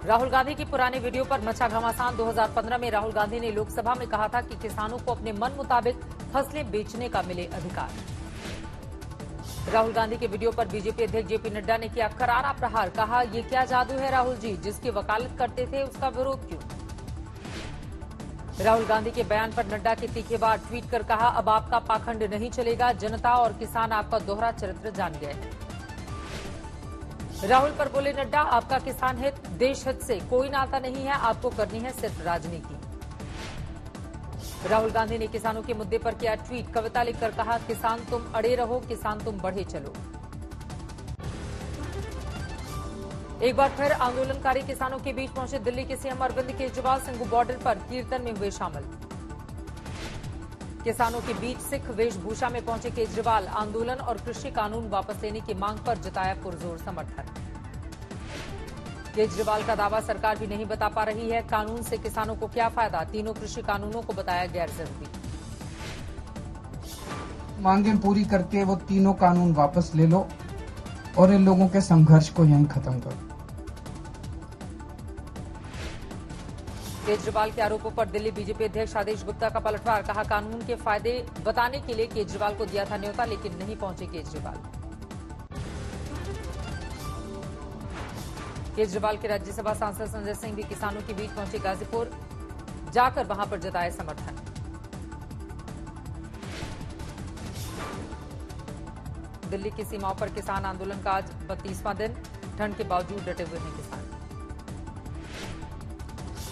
राहुल गांधी की पुराने वीडियो पर मचा घमासान। 2015 में राहुल गांधी ने लोकसभा में कहा था कि किसानों को अपने मन मुताबिक फसलें बेचने का मिले अधिकार। राहुल गांधी के वीडियो पर बीजेपी अध्यक्ष जेपी नड्डा ने किया करारा प्रहार। कहा, ये क्या जादू है राहुल जी, जिसकी वकालत करते थे उसका विरोध क्यों। राहुल गांधी के बयान पर नड्डा के तीखे वार। ट्वीट कर कहा, अब आपका पाखंड नहीं चलेगा, जनता और किसान आपका दोहरा चरित्र जान गए हैं। राहुल पर बोले नड्डा, आपका किसान हित देश हित से कोई नाता नहीं है, आपको करनी है सिर्फ राजनीति। राहुल गांधी ने किसानों के मुद्दे पर किया ट्वीट। कविता लिखकर कहा, किसान तुम अड़े रहो, किसान तुम बढ़े चलो। एक बार फिर आंदोलनकारी किसानों के बीच पहुंचे दिल्ली के सीएम अरविंद केजरीवाल। सिंघू बॉर्डर पर कीर्तन में हुए शामिल। किसानों के बीच सिख वेशभूषा में पहुंचे केजरीवाल। आंदोलन और कृषि कानून वापस लेने की मांग पर जताया पुरजोर समर्थन। केजरीवाल का दावा, सरकार भी नहीं बता पा रही है कानून से किसानों को क्या फायदा। तीनों कृषि कानूनों को बताया गैर जरूरी। मांगें पूरी करके वो तीनों कानून वापस ले लो और इन लोगों के संघर्ष को यहीं खत्म करो। केजरीवाल के आरोपों पर दिल्ली बीजेपी अध्यक्ष आदेश गुप्ता का पलटवार। कहा, कानून के फायदे बताने के लिए केजरीवाल को दिया था न्योता, लेकिन नहीं पहुंचे केजरीवाल। केजरीवाल के राज्यसभा सांसद संजय सिंह भी किसानों के बीच पहुंचे। गाजीपुर जाकर वहां पर जताए समर्थन। दिल्ली की सीमाओं पर किसान आंदोलन का आज 32वां दिन। ठंड के बावजूद डटे हुए हैं किसान।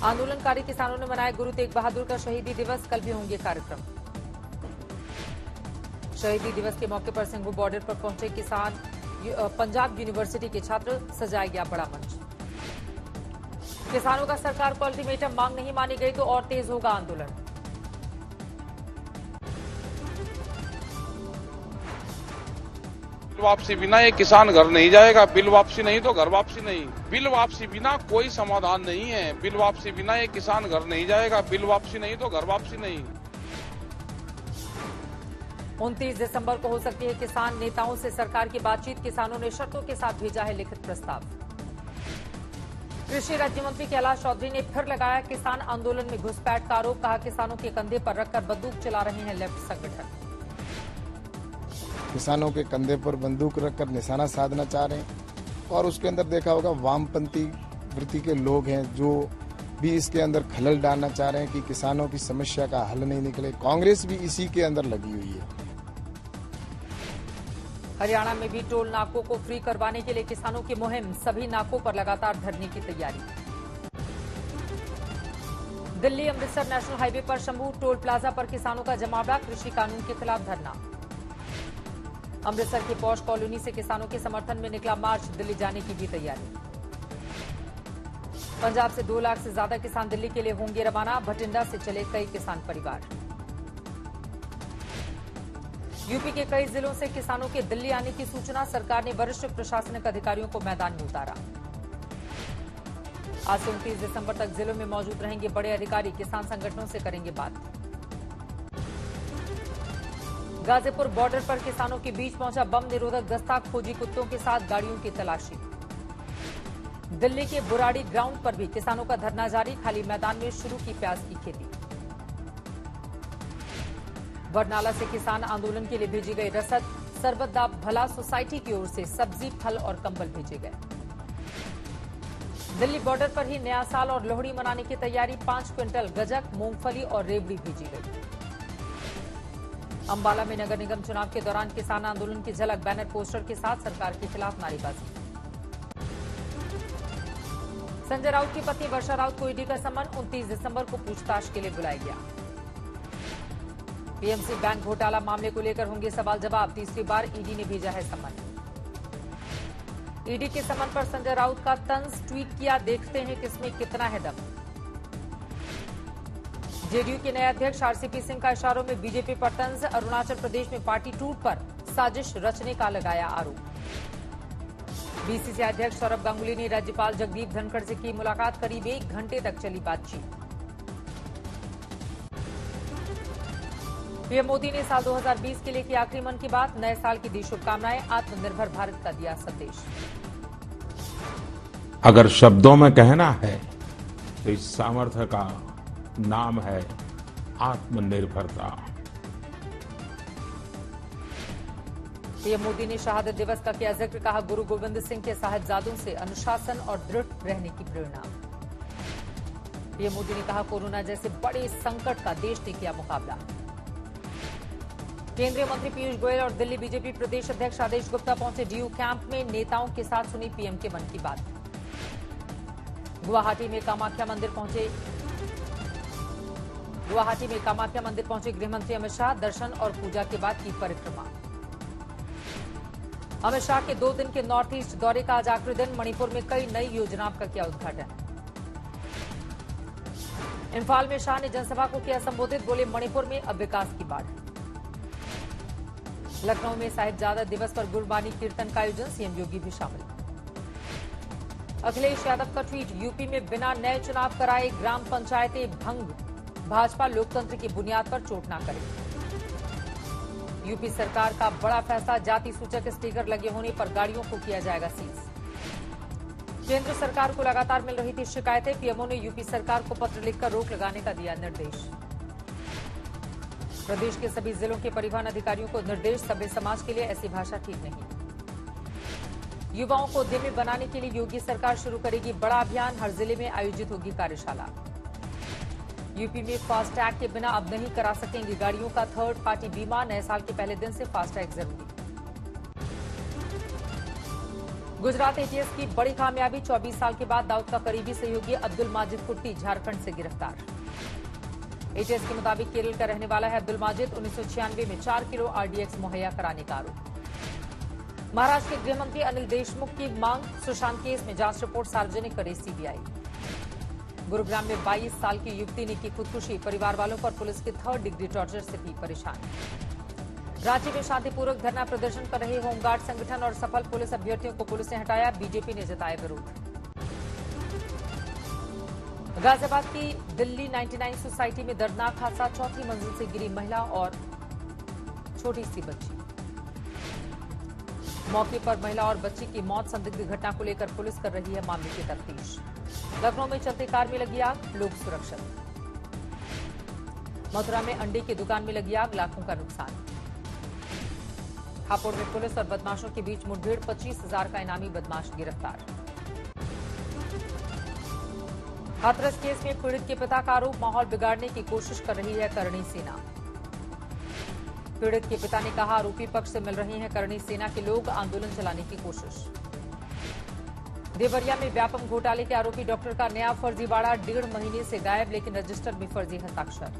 आंदोलनकारी किसानों ने मनाया गुरु तेग बहादुर का शहीदी दिवस। कल भी होंगे कार्यक्रम। शहीदी दिवस के मौके पर सिंघू बॉर्डर पर पहुंचे किसान। पंजाब यूनिवर्सिटी के छात्र, सजाया गया बड़ा मंच। किसानों का सरकार को अल्टीमेटम, मांग नहीं मानी गई तो और तेज होगा आंदोलन। बिल वापसी बिना ये किसान घर नहीं जाएगा। बिल वापसी नहीं तो घर वापसी नहीं। बिल वापसी बिना कोई समाधान नहीं है। बिल वापसी बिना ये किसान घर नहीं जाएगा। बिल वापसी नहीं तो घर वापसी नहीं। 29 दिसंबर को हो सकती है किसान नेताओं से सरकार की बातचीत। किसानों ने शर्तों के साथ भेजा है लिखित प्रस्ताव। कृषि राज्य मंत्री कैलाश चौधरी ने फिर लगाया किसान आंदोलन में घुसपैठ का आरोप। कहा, किसानों के कंधे पर रखकर बंदूक चला रहे हैं लेफ्ट संगठन। किसानों के कंधे पर बंदूक रखकर निशाना साधना चाह रहे हैं और उसके अंदर देखा होगा वामपंथी वृत्ति के लोग हैं जो भी इसके अंदर खलल डालना चाह रहे हैं कि किसानों की समस्या का हल नहीं निकले। कांग्रेस भी इसी के अंदर लगी हुई है। हरियाणा में भी टोल नाकों को फ्री करवाने के लिए किसानों की मुहिम। सभी नाकों पर लगातार धरने की तैयारी। दिल्ली अमृतसर नेशनल हाईवे पर शंभू टोल प्लाजा पर किसानों का जमावड़ा। कृषि कानून के खिलाफ धरना। अमृतसर की पॉश कॉलोनी से किसानों के समर्थन में निकला मार्च। दिल्ली जाने की भी तैयारी। पंजाब से 2 लाख से ज्यादा किसान दिल्ली के लिए होंगे रवाना। भटिंडा से चले कई किसान परिवार। यूपी के कई जिलों से किसानों के दिल्ली आने की सूचना। सरकार ने वरिष्ठ प्रशासनिक अधिकारियों को मैदान में उतारा। आज से 29 दिसंबर तक जिलों में मौजूद रहेंगे बड़े अधिकारी। किसान संगठनों से करेंगे बात। गाजीपुर बॉर्डर पर किसानों के बीच पहुंचा बम निरोधक दस्ता। खोजी कुत्तों के साथ गाड़ियों की तलाशी। दिल्ली के बुराड़ी ग्राउंड पर भी किसानों का धरना जारी। खाली मैदान में शुरू की प्याज की खेती। बरनाला से किसान आंदोलन के लिए भेजी गई रसद। सरबत दा भला सोसाइटी की ओर से सब्जी, फल और कंबल भेजे गए। दिल्ली बॉर्डर पर ही नया साल और लोहड़ी मनाने की तैयारी। 5 क्विंटल गजक, मूंगफली और रेवड़ी भेजी गई। अंबाला में नगर निगम चुनाव के दौरान किसान आंदोलन की झलक। बैनर पोस्टर के साथ सरकार के खिलाफ नारेबाजी। संजय राउत की पत्नी वर्षा राउत को ईडी का सम्मन। 29 दिसंबर को पूछताछ के लिए बुलाया गया। पीएमसी बैंक घोटाला मामले को लेकर होंगे सवाल जवाब। तीसरी बार ईडी ने भेजा है सम्मन। ईडी के सम्मन पर संजय राउत का तंज ट्वीट किया। देखते हैं किसमें कितना है दम। जेडीयू के नए अध्यक्ष आरसीपी सिंह का इशारों में बीजेपी पर तंज। अरुणाचल प्रदेश में पार्टी टूट पर साजिश रचने का लगाया आरोप। बीसीसीआई अध्यक्ष सौरभ गांगुली ने राज्यपाल जगदीप धनखड़ से की मुलाकात। करीब 1 घंटे तक चली बातचीत। पीएम मोदी ने साल 2020 के लिए की आखिरी मन की बात। नए साल की दी शुभकामनाएं। आत्मनिर्भर भारत का दिया संदेश। अगर शब्दों में कहना है तो इस सामर्थ्य का नाम है आत्मनिर्भरता। पीएम मोदी ने शहादत दिवस का किया जिक्र, कहा गुरु गोविंद सिंह के साहिबजादों से अनुशासन और दृढ़ रहने की प्रेरणा। पीएम मोदी ने कहा कोरोना जैसे बड़े संकट का देश ने किया मुकाबला। केंद्रीय मंत्री पीयूष गोयल और दिल्ली बीजेपी प्रदेश अध्यक्ष आदेश गुप्ता पहुंचे डीयू कैंप में, नेताओं के साथ सुनी पीएम के मन की बात। गुवाहाटी में कामाख्या मंदिर पहुंचे गृहमंत्री अमित शाह, दर्शन और पूजा के बाद की परिक्रमा। अमित शाह के 2 दिन के नॉर्थ ईस्ट दौरे का आज आखिरी दिन, मणिपुर में कई नई योजनाओं का किया उद्घाटन। इंफाल में शाह ने जनसभा को किया संबोधित, बोले मणिपुर में अब विकास की बाढ़। लखनऊ में साहिबजादा दिवस पर गुरबानी कीर्तन का आयोजन, सीएम योगी भी शामिल। अखिलेश यादव का ट्वीट, यूपी में बिना नए चुनाव कराए ग्राम पंचायतें भंग, भाजपा लोकतंत्र की बुनियाद पर चोट न करे। यूपी सरकार का बड़ा फैसला, जाति सूचक स्टिकर लगे होने पर गाड़ियों को किया जाएगा सीज। केंद्र सरकार को लगातार मिल रही थी शिकायतें, पीएमओ ने यूपी सरकार को पत्र लिखकर रोक लगाने का दिया निर्देश। प्रदेश के सभी जिलों के परिवहन अधिकारियों को निर्देश, सभ्य समाज के लिए ऐसी भाषा ठीक नहीं। युवाओं को उद्यमी बनाने के लिए योगी सरकार शुरू करेगी बड़ा अभियान, हर जिले में आयोजित होगी कार्यशाला। यूपी में फास्टैग के बिना अब नहीं करा सकेंगे गाड़ियों का थर्ड पार्टी बीमा, नए साल के पहले दिन से फास्टैग जरूरी। गुजरात एटीएस की बड़ी कामयाबी, 24 साल के बाद दाऊद का करीबी सहयोगी अब्दुल माजिद कुट्टी झारखंड से गिरफ्तार। एटीएस के मुताबिक केरल का रहने वाला है अब्दुल माजिद, 1996 में 4 किलो आरडीएक्स मुहैया कराने का आरोप। महाराष्ट्र के गृहमंत्री अनिल देशमुख की मांग, सुशांत केस में जांच रिपोर्ट सार्वजनिक करे सीबीआई। गुरुग्राम में 22 साल की युवती ने की खुदकुशी, परिवार वालों पर पुलिस के 3rd डिग्री टॉर्चर से भी परेशान। रांची में शांतिपूर्वक धरना प्रदर्शन कर रहे होमगार्ड संगठन और सफल पुलिस अभ्यर्थियों को पुलिस ने हटाया, बीजेपी ने जताया विरोध। गाजियाबाद की दिल्ली 99 सोसाइटी में दर्दनाक हादसा, 4थी मंजिल से गिरी महिला और छोटी सी बच्ची। मौके पर महिला और बच्ची की मौत, संदिग्ध घटना को लेकर पुलिस कर रही है मामले की तफ्तीश। लखनऊ में चलती कार में लगी आग, लोग सुरक्षित। मथुरा में अंडे की दुकान में लगी आग, लाखों का नुकसान। हापुड़ में पुलिस और बदमाशों के बीच मुठभेड़, 25,000 का इनामी बदमाश गिरफ्तार। हाथरस केस में पीड़ित के पिता का आरोप, माहौल बिगाड़ने की कोशिश कर रही है करणी सेना। पीड़ित के पिता ने कहा आरोपी पक्ष से मिल रहे हैं करणी सेना के लोग, आंदोलन चलाने की कोशिश। देवरिया में व्यापम घोटाले के आरोपी डॉक्टर का नया फर्जीवाड़ा, 1.5 महीने से गायब, लेकिन रजिस्टर में फर्जी हस्ताक्षर।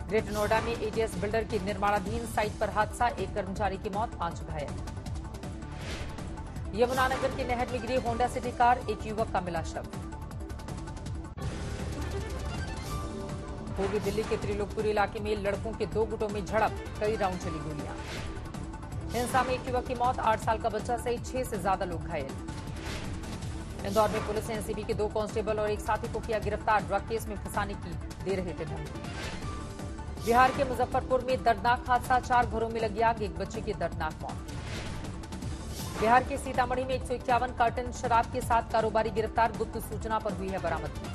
ग्रेटर नोएडा में एटीएस बिल्डर की निर्माणाधीन साइट पर हादसा, 1 कर्मचारी की मौत, 5 घायल। यमुनानगर की नहर में गिरी होंडा सिटी कार, 1 युवक का मिला शव। पूर्वी दिल्ली के त्रिलोकपुरी इलाके में लड़कों के 2 गुटों में झड़प, कई राउंड चली गोलियां। हिंसा में 1 युवक की मौत, 8 साल का बच्चा सहित 6 से ज्यादा लोग घायल। इंदौर में पुलिस ने एनसीबी के 2 कांस्टेबल और 1 साथी को किया गिरफ्तार, ड्रग केस में फंसाने की दे रहे थे धमकी। बिहार के मुजफ्फरपुर में दर्दनाक हादसा, 4 घरों में लगी आग, 1 बच्चे की दर्दनाक मौत। बिहार के सीतामढ़ी में 151 कार्टन शराब के साथ कारोबारी गिरफ्तार, गुप्त सूचना पर हुई है बरामदगी।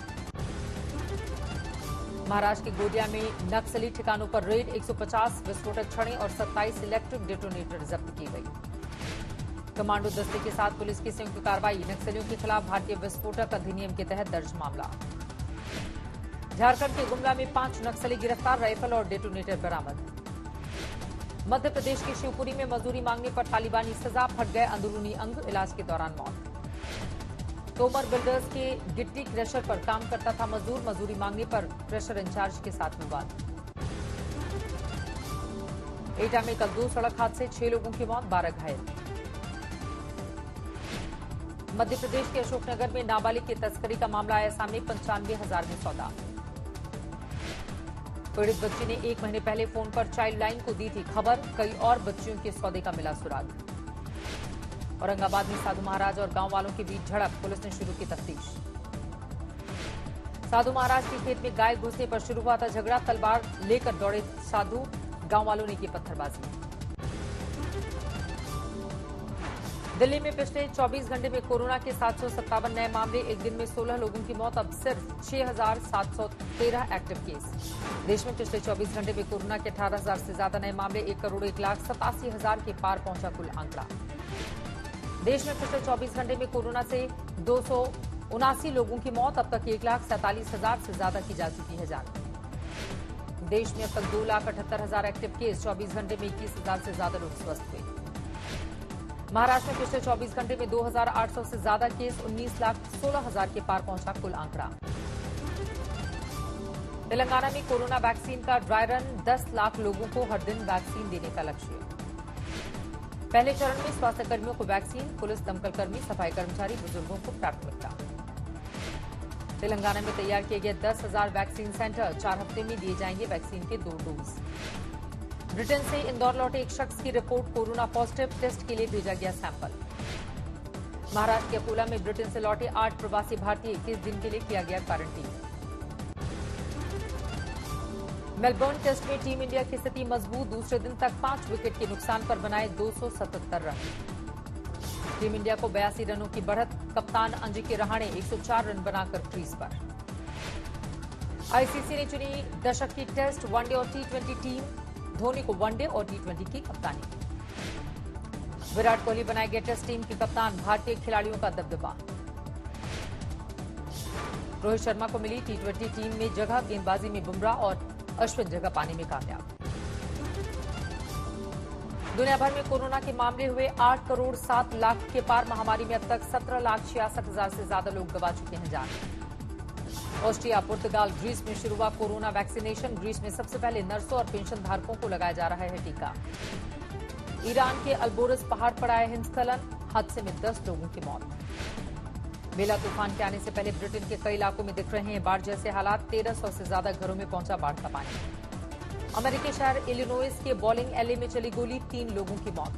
महाराष्ट्र के गोंदिया में नक्सली ठिकानों पर रेड, 150 विस्फोटक छड़ें और 27 इलेक्ट्रिक डेटोनेटर जब्त की गई। कमांडो दस्ते के साथ पुलिस की संयुक्त कार्रवाई, नक्सलियों के खिलाफ भारतीय विस्फोटक अधिनियम के तहत दर्ज मामला। झारखंड के गुमला में 5 नक्सली गिरफ्तार, राइफल और डेटोनेटर बरामद। मध्य प्रदेश के शिवपुरी में मजदूरी मांगने पर तालिबानी सजा, फट गए अंदरूनी अंग, इलाज के दौरान मौत। तोमर बिल्डर्स के गिट्टी क्रशर पर काम करता था मजदूर, मजदूरी मांगने पर क्रशर इंचार्ज के साथ विवाद। एटा में कल 2 सड़क हादसे, 6 लोगों की मौत, 12 घायल। मध्य प्रदेश के अशोकनगर में नाबालिग की तस्करी का मामला आया सामने, 95,000 में सौदा। पीड़ित बच्ची ने 1 महीने पहले फोन पर चाइल्ड लाइन को दी थी खबर, कई और बच्चियों के सौदे का मिला सुराग। औरंगाबाद में साधु महाराज और गांव वालों के बीच झड़प, पुलिस ने शुरू की तफ्तीश। साधु महाराज के खेत में गाय घुसने पर शुरू हुआ था झगड़ा, तलवार लेकर दौड़े साधु, गांव वालों ने की पत्थरबाजी। दिल्ली में पिछले 24 घंटे में कोरोना के 757 नए मामले, एक दिन में 16 लोगों की मौत, अब सिर्फ 6,713 एक्टिव केस। देश में पिछले 24 घंटे में कोरोना के 18,000 से ज्यादा नए मामले, 1,01,87,000 के पार पहुंचा कुल आंकड़ा। देश में पिछले 24 घंटे में कोरोना से 279 लोगों की मौत, अब तक 1,47,000 से ज्यादा की जा चुकी है जान। देश में अब तक 2,78,000 एक्टिव केस, 24 घंटे में 21,000 से ज्यादा लोग स्वस्थ हुए। महाराष्ट्र में पिछले 24 घंटे में 2,800 से ज्यादा केस, 19,16,000 के पार पहुंचा कुल आंकड़ा। तेलंगाना में कोरोना वैक्सीन का ड्राई रन, 10 लाख लोगों को हर दिन वैक्सीन देने का लक्ष्य। पहले चरण में स्वास्थ्य कर्मियों को वैक्सीन, पुलिस, दमकल कर्मी, सफाई कर्मचारी, बुजुर्गों को प्राथमिकता। तेलंगाना में तैयार किए गए 10,000 वैक्सीन सेंटर, 4 हफ्ते में दिए जाएंगे वैक्सीन के 2 डोज। ब्रिटेन से इंदौर लौटे एक शख्स की रिपोर्ट कोरोना पॉजिटिव, टेस्ट के लिए भेजा गया सैंपल। महाराष्ट्र के अकोला में ब्रिटेन से लौटे 8 प्रवासी भारतीय, 21 दिन के लिए किया गया क्वारंटीन। मेलबर्न टेस्ट में टीम इंडिया की स्थिति मजबूत, दूसरे दिन तक 5 विकेट के नुकसान पर बनाए 277 रन। टीम इंडिया को 82 रनों की बढ़त, कप्तान अंजिक्य रहाणे 104 रन बनाकर क्रीज पर। आईसीसी ने चुनी दशक की टेस्ट, वनडे और टी20 टीम, धोनी को वनडे और टी20 की कप्तानी। विराट कोहली बनाए गए टेस्ट टीम के कप्तान, भारतीय खिलाड़ियों का दबदबा। रोहित शर्मा को मिली टी20 टीम में जगह, गेंदबाजी में बुमराह और अश्विन जगह पाने में कामयाब। दुनिया भर में कोरोना के मामले हुए 8 करोड़ 7 लाख के पार, महामारी में अब तक 17,66,000 से ज्यादा लोग गंवा चुके हैं जान। ऑस्ट्रिया, पुर्तगाल, ग्रीस में शुरू हुआ कोरोना वैक्सीनेशन, ग्रीस में सबसे पहले नर्सों और पेंशन धारकों को लगाया जा रहा है टीका। ईरान के अल्बोरस पहाड़ पर आया हिमस्खलन, हादसे में 10 लोगों की मौत। बेला तूफान के आने से पहले ब्रिटेन के कई इलाकों में दिख रहे हैं बाढ़ जैसे हालात, 1300 से ज्यादा घरों में पहुंचा बाढ़ का पानी। अमेरिकी शहर इलिनोइस के बॉलिंग एले में चली गोली, 3 लोगों की मौत।